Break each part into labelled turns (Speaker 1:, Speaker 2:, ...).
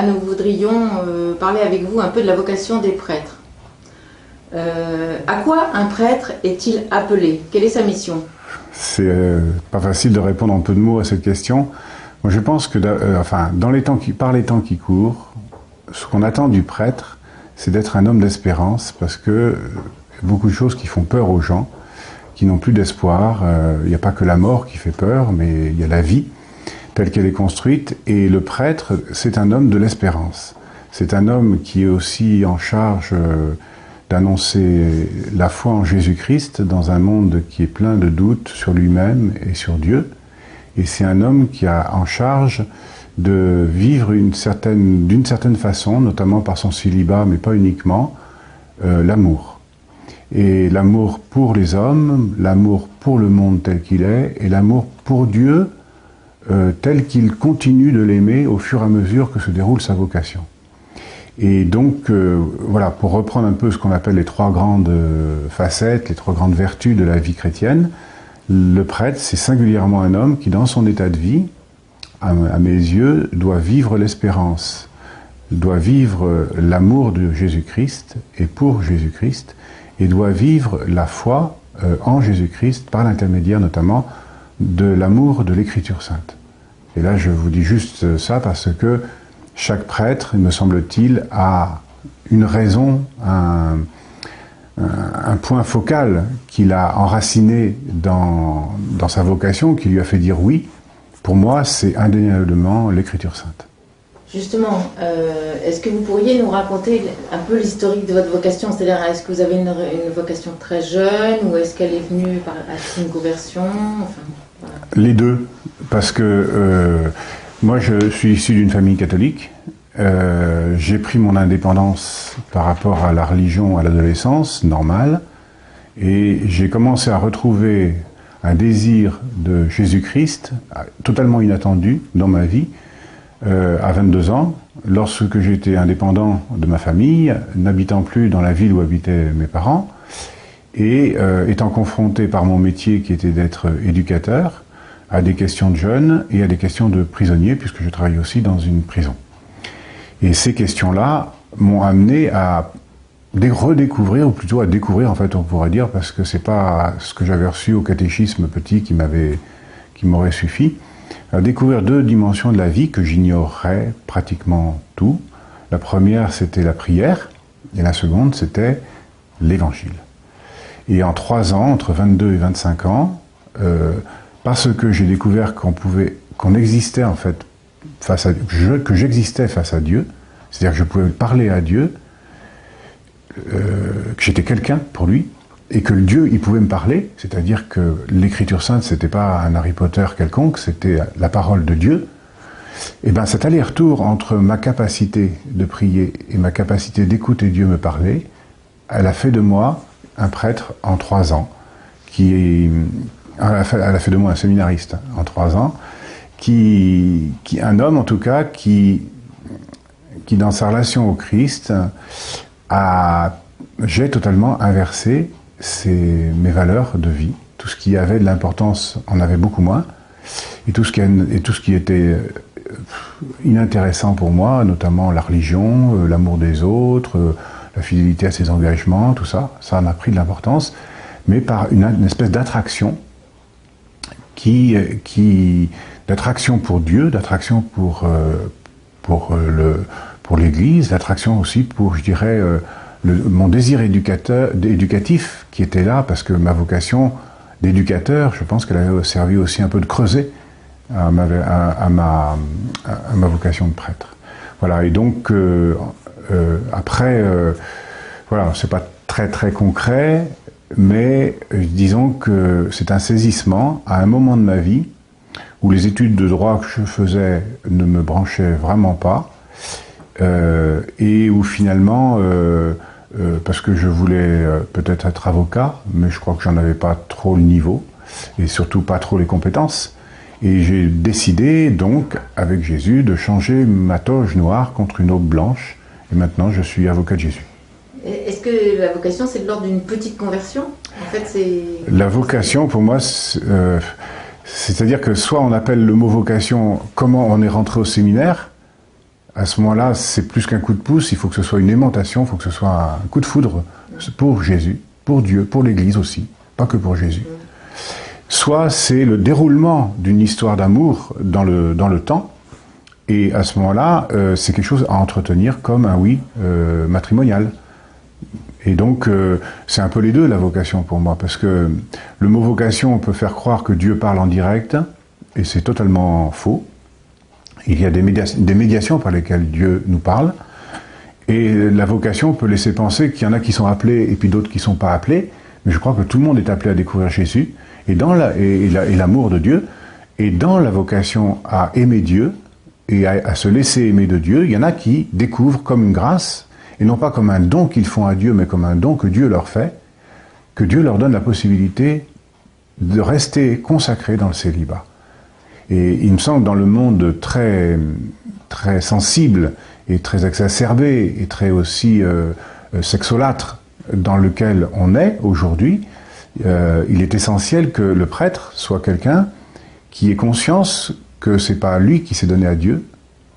Speaker 1: Nous voudrions parler avec vous un peu de la vocation des prêtres. À quoi un prêtre est-il appelé? Quelle est sa mission?
Speaker 2: C'est pas facile de répondre en peu de mots à cette question. Moi, je pense que, par les temps qui courent, ce qu'on attend du prêtre, c'est d'être un homme d'espérance, parce que y a beaucoup de choses qui font peur aux gens, qui n'ont plus d'espoir. Il n'y a pas que la mort qui fait peur, mais il y a la vie telle qu'elle est construite. Et le prêtre, c'est un homme de l'espérance. C'est un homme qui est aussi en charge d'annoncer la foi en Jésus-Christ dans un monde qui est plein de doutes sur lui-même et sur Dieu. Et c'est un homme qui a en charge de vivre d'une certaine façon, notamment par son célibat, mais pas uniquement, l'amour. Et l'amour pour les hommes, l'amour pour le monde tel qu'il est, et l'amour pour Dieu tel qu'il continue de l'aimer au fur et à mesure que se déroule sa vocation. Et donc, voilà, pour reprendre un peu ce qu'on appelle les trois grandes facettes, les trois grandes vertus de la vie chrétienne, le prêtre, c'est singulièrement un homme qui, dans son état de vie, à mes yeux, doit vivre l'espérance, doit vivre l'amour de Jésus-Christ et pour Jésus-Christ, et doit vivre la foi en Jésus-Christ par l'intermédiaire notamment de l'amour de l'Écriture sainte. Et là, je vous dis juste ça parce que chaque prêtre, il me semble-t-il, a une raison, un point focal qu'il a enraciné dans sa vocation, qui lui a fait dire oui. Pour moi, c'est indéniablement l'Écriture sainte.
Speaker 1: Justement, est-ce que vous pourriez nous raconter un peu l'historique de votre vocation? C'est-à-dire, est-ce que vous avez une vocation très jeune, ou est-ce qu'elle est venue à une conversion? Enfin, voilà.
Speaker 2: Les deux, parce que moi, je suis issu d'une famille catholique. J'ai pris mon indépendance par rapport à la religion à l'adolescence, normale, et j'ai commencé à retrouver un désir de Jésus-Christ totalement inattendu dans ma vie à 22 ans, lorsque j'étais indépendant de ma famille, n'habitant plus dans la ville où habitaient mes parents, et étant confronté par mon métier qui était d'être éducateur à des questions de jeunes et à des questions de prisonniers, puisque je travaille aussi dans une prison. Et ces questions-là m'ont amené à redécouvrir, ou plutôt à découvrir, en fait, on pourrait dire, parce que c'est pas ce que j'avais reçu au catéchisme petit qui m'aurait suffi, à découvrir deux dimensions de la vie que j'ignorais pratiquement tout. La première, c'était la prière, et la seconde, c'était l'évangile. Et en 3 ans, entre 22 et 25 ans, parce que j'ai découvert qu'on existait, en fait, que j'existais face à Dieu, c'est-à-dire que je pouvais parler à Dieu, que j'étais quelqu'un pour lui, et que le Dieu, il pouvait me parler, c'est-à-dire que l'Écriture sainte, c'était pas un Harry Potter quelconque, c'était la parole de Dieu. Et bien cet aller-retour entre ma capacité de prier et ma capacité d'écouter Dieu me parler, elle a fait de moi un prêtre en 3 ans, elle a fait de moi un séminariste en 3 ans, un homme en tout cas qui dans sa relation au Christ j'ai totalement inversé mes valeurs de vie. Tout ce qui avait de l'importance en avait beaucoup moins, et tout ce qui était inintéressant pour moi, notamment la religion, l'amour des autres, la fidélité à ses engagements, tout ça, ça m'a pris de l'importance, mais par une espèce d'attraction d'attraction pour Dieu, d'attraction pour l'Église, d'attraction aussi pour, je dirais, mon désir éducatif qui était là, parce que ma vocation d'éducateur, je pense qu'elle avait servi aussi un peu de creuset à ma vocation de prêtre. Voilà, et donc après, voilà, c'est pas très très concret, mais disons que c'est un saisissement à un moment de ma vie où les études de droit que je faisais ne me branchaient vraiment pas, et où finalement, parce que je voulais peut-être être avocat, mais je crois que j'en avais pas trop le niveau, et surtout pas trop les compétences, et j'ai décidé donc, avec Jésus, de changer ma toge noire contre une aube blanche, et maintenant je suis avocat de Jésus.
Speaker 1: Est-ce que la vocation, c'est de l'ordre d'une petite conversion? En fait, c'est...
Speaker 2: La vocation, pour moi, c'est-à-dire que soit on appelle le mot vocation comment on est rentré au séminaire, à ce moment-là, c'est plus qu'un coup de pouce, il faut que ce soit une aimantation, il faut que ce soit un coup de foudre pour Jésus, pour Dieu, pour l'Église aussi, pas que pour Jésus. Soit c'est le déroulement d'une histoire d'amour dans le temps, et à ce moment-là, c'est quelque chose à entretenir comme un oui matrimonial. Et donc, c'est un peu les deux, la vocation, pour moi, parce que le mot vocation, on peut faire croire que Dieu parle en direct, et c'est totalement faux. Il y a des médiations par lesquelles Dieu nous parle, et la vocation peut laisser penser qu'il y en a qui sont appelés, et puis d'autres qui ne sont pas appelés, mais je crois que tout le monde est appelé à découvrir Jésus, et l'amour de Dieu, et dans la vocation à aimer Dieu, et à se laisser aimer de Dieu, il y en a qui découvrent comme une grâce, et non pas comme un don qu'ils font à Dieu, mais comme un don que Dieu leur fait, que Dieu leur donne la possibilité de rester consacrés dans le célibat. Et il me semble que dans le monde très, très sensible et très exacerbé et très aussi sexolâtre dans lequel on est aujourd'hui, il est essentiel que le prêtre soit quelqu'un qui ait conscience que c'est pas lui qui s'est donné à Dieu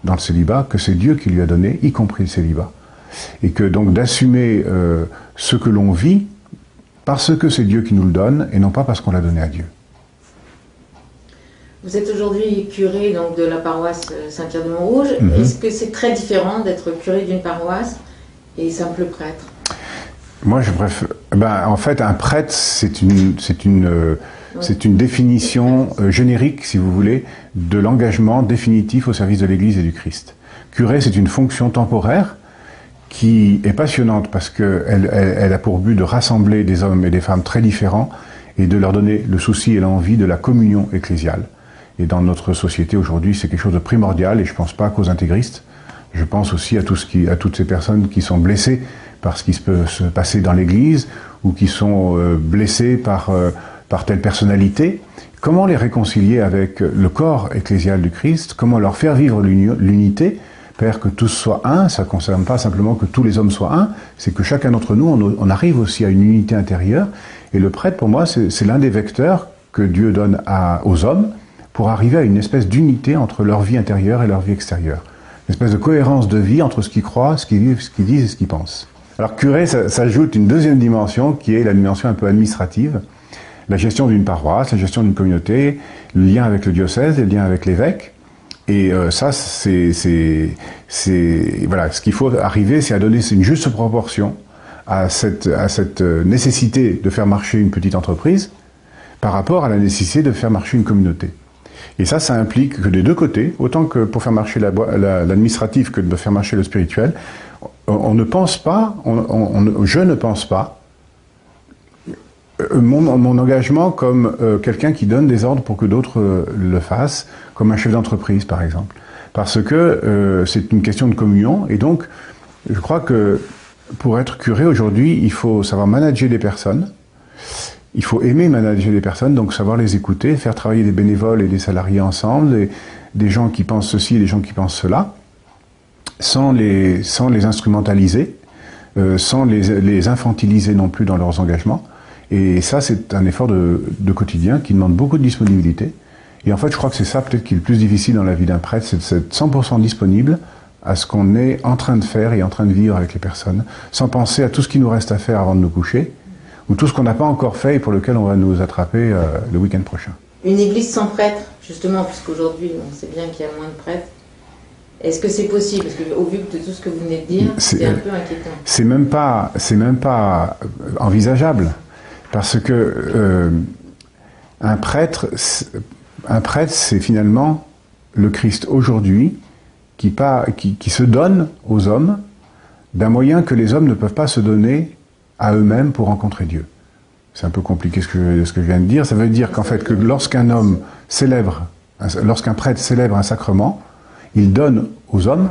Speaker 2: dans le célibat, que c'est Dieu qui lui a donné, y compris le célibat. Et que donc d'assumer ce que l'on vit parce que c'est Dieu qui nous le donne et non pas parce qu'on l'a donné à Dieu.
Speaker 1: Vous êtes aujourd'hui curé donc, de la paroisse Saint-Pierre de Montrouge. Est-ce que c'est très différent d'être curé d'une paroisse et simple prêtre?
Speaker 2: Moi, je préfère. En fait, un prêtre, c'est une définition générique, si vous voulez, de l'engagement définitif au service de l'Église et du Christ. Curé, c'est une fonction temporaire qui est passionnante parce qu'elle a pour but de rassembler des hommes et des femmes très différents et de leur donner le souci et l'envie de la communion ecclésiale. Et dans notre société aujourd'hui, c'est quelque chose de primordial, et je ne pense pas qu'aux intégristes. Je pense aussi à toutes ces personnes qui sont blessées par ce qui peut se passer dans l'Église, ou qui sont blessées par telle personnalité. Comment les réconcilier avec le corps ecclésial du Christ? Comment leur faire vivre l'unité? Père, que tous soient un, ça ne concerne pas simplement que tous les hommes soient un, c'est que chacun d'entre nous, on arrive aussi à une unité intérieure. Et le prêtre, pour moi, c'est l'un des vecteurs que Dieu donne aux hommes pour arriver à une espèce d'unité entre leur vie intérieure et leur vie extérieure. Une espèce de cohérence de vie entre ce qu'ils croient, ce qu'ils vivent, ce qu'ils disent et ce qu'ils pensent. Alors curé, ça ajoute une deuxième dimension qui est la dimension un peu administrative. La gestion d'une paroisse, la gestion d'une communauté, le lien avec le diocèse, le lien avec l'évêque. Et ça, voilà, ce qu'il faut arriver, c'est à donner une juste proportion à cette nécessité de faire marcher une petite entreprise par rapport à la nécessité de faire marcher une communauté. Et ça implique que des deux côtés, autant que pour faire marcher l'administratif que de faire marcher le spirituel, on ne pense pas, je ne pense pas, mon engagement comme quelqu'un qui donne des ordres pour que d'autres le fassent, comme un chef d'entreprise par exemple. Parce que c'est une question de communion, et donc je crois que pour être curé aujourd'hui, il faut savoir manager des personnes, il faut aimer manager des personnes, donc savoir les écouter, faire travailler des bénévoles et des salariés ensemble, des gens qui pensent ceci et des gens qui pensent cela, sans les instrumentaliser, sans les infantiliser non plus dans leurs engagements. Et ça, c'est un effort de quotidien qui demande beaucoup de disponibilité. Et en fait, je crois que c'est ça peut-être qui est le plus difficile dans la vie d'un prêtre, c'est d'être 100% disponible à ce qu'on est en train de faire et en train de vivre avec les personnes, sans penser à tout ce qui nous reste à faire avant de nous coucher, ou tout ce qu'on n'a pas encore fait et pour lequel on va nous attraper le week-end prochain.
Speaker 1: Une église sans prêtre, justement, puisqu'aujourd'hui, on sait bien qu'il y a moins de prêtres. Est-ce que c'est possible? Parce qu'au vu de tout ce que vous venez de dire, c'est un peu inquiétant.
Speaker 2: C'est même pas envisageable. Parce que un prêtre, c'est finalement le Christ aujourd'hui qui se donne aux hommes d'un moyen que les hommes ne peuvent pas se donner à eux-mêmes pour rencontrer Dieu. C'est un peu compliqué ce que je viens de dire. Ça veut dire qu'en fait, que lorsqu'un prêtre célèbre un sacrement, il donne aux hommes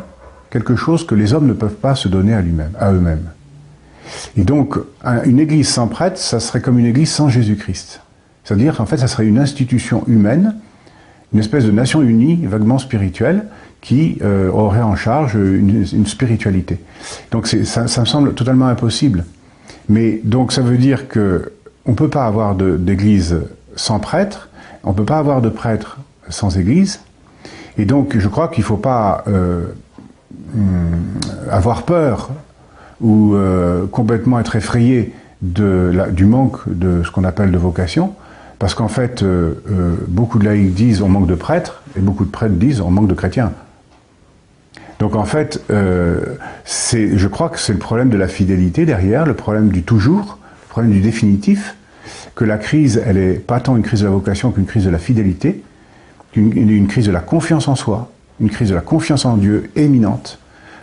Speaker 2: quelque chose que les hommes ne peuvent pas se donner à eux-mêmes. Et donc, une église sans prêtre, ça serait comme une église sans Jésus-Christ. C'est-à-dire qu'en fait, ça serait une institution humaine, une espèce de nation unie, vaguement spirituelle, qui aurait en charge une spiritualité. Donc ça me semble totalement impossible. Mais donc ça veut dire que on ne peut pas avoir d'église sans prêtre, on ne peut pas avoir de prêtre sans église, et donc je crois qu'il ne faut pas avoir peur ou complètement être effrayé du manque de ce qu'on appelle de vocation, parce qu'en fait, beaucoup de laïcs disent on manque de prêtres, et beaucoup de prêtres disent on manque de chrétiens. Donc en fait, je crois que c'est le problème de la fidélité derrière, le problème du toujours, le problème du définitif, que la crise, elle est pas tant une crise de la vocation qu'une crise de la fidélité, une crise de la confiance en soi, une crise de la confiance en Dieu éminente,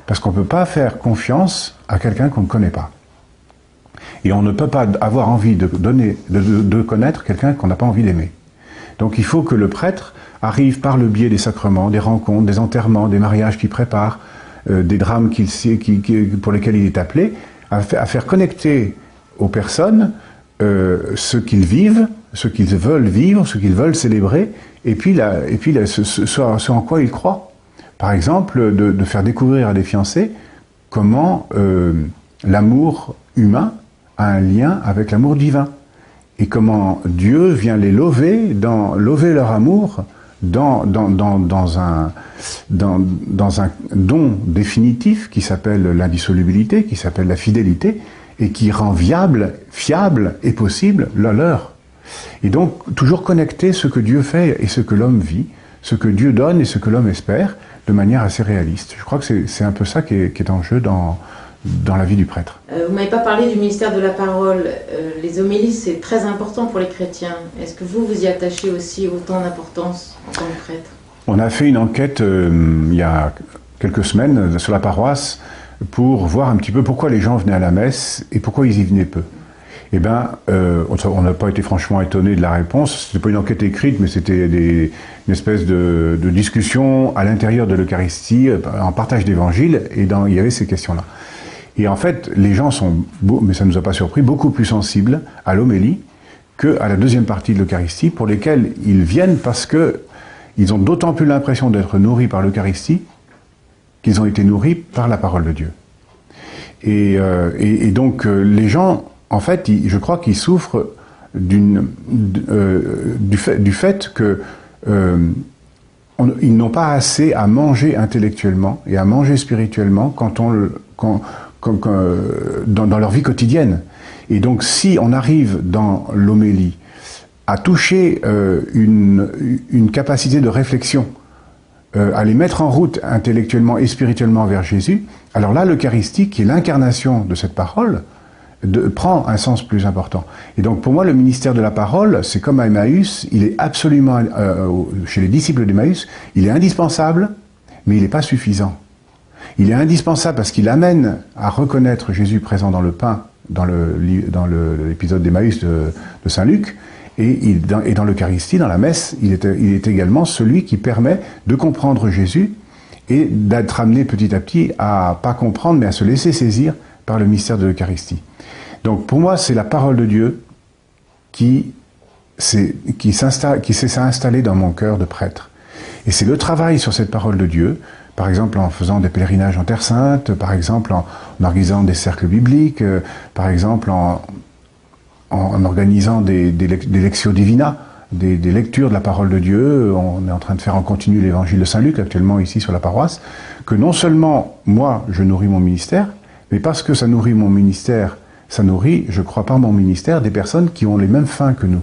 Speaker 2: parce qu'on ne peut pas faire confiance à quelqu'un qu'on ne connaît pas. Et on ne peut pas avoir envie de connaître quelqu'un qu'on n'a pas envie d'aimer. Donc il faut que le prêtre arrive par le biais des sacrements, des rencontres, des enterrements, des mariages qu'il prépare, des drames pour lesquels il est appelé, à faire connecter aux personnes ce qu'ils vivent, ce qu'ils veulent vivre, ce qu'ils veulent célébrer, et puis ce en quoi ils croient. Par exemple, de faire découvrir à des fiancés comment l'amour humain a un lien avec l'amour divin, et comment Dieu vient les lover leur amour dans un don définitif qui s'appelle l'indissolubilité, qui s'appelle la fidélité, et qui rend viable, fiable et possible la leur. Et donc, toujours connecter ce que Dieu fait et ce que l'homme vit, ce que Dieu donne et ce que l'homme espère, de manière assez réaliste. Je crois que c'est un peu ça qui est en jeu dans la vie du prêtre.
Speaker 1: Vous m'avez pas parlé du ministère de la parole. Les homélies, c'est très important pour les chrétiens. Est-ce que vous y attachez aussi autant d'importance en tant que prêtre?
Speaker 2: On a fait une enquête il y a quelques semaines sur la paroisse pour voir un petit peu pourquoi les gens venaient à la messe et pourquoi ils y venaient peu. Eh bien, on n'a pas été franchement étonné de la réponse. C'était pas une enquête écrite, mais c'était une espèce de discussion à l'intérieur de l'Eucharistie, en partage d'évangile, et il y avait ces questions-là. Et en fait, les gens sont, mais ça ne nous a pas surpris, beaucoup plus sensibles à l'homélie qu'à la deuxième partie de l'Eucharistie, pour lesquels ils viennent parce que ils ont d'autant plus l'impression d'être nourris par l'Eucharistie qu'ils ont été nourris par la parole de Dieu. Et donc, les gens, en fait, je crois qu'ils souffrent du fait que ils n'ont pas assez à manger intellectuellement et à manger spirituellement dans leur vie quotidienne. Et donc, si on arrive dans l'homélie à toucher une capacité de réflexion, à les mettre en route intellectuellement et spirituellement vers Jésus, alors là, l'Eucharistie, qui est l'incarnation de cette parole, prend un sens plus important. Et donc, pour moi, le ministère de la parole, c'est comme à Emmaüs, il est absolument, chez les disciples d'Emmaüs, il est indispensable, mais il n'est pas suffisant. Il est indispensable parce qu'il amène à reconnaître Jésus présent dans le pain, dans l'épisode d'Emmaüs de Saint Luc, et dans l'Eucharistie, dans la messe, il est également celui qui permet de comprendre Jésus et d'être amené petit à petit à pas comprendre, mais à se laisser saisir par le mystère de l'Eucharistie. Donc pour moi, c'est la parole de Dieu qui s'est installée dans mon cœur de prêtre. Et c'est le travail sur cette parole de Dieu, par exemple en faisant des pèlerinages en Terre Sainte, par exemple en organisant des cercles bibliques, par exemple en organisant des lectio divina, des lectures de la parole de Dieu. On est en train de faire en continu l'évangile de Saint Luc actuellement ici sur la paroisse, que non seulement moi je nourris mon ministère, mais parce que ça nourrit mon ministère, ça nourrit, je crois par mon ministère, des personnes qui ont les mêmes fins que nous.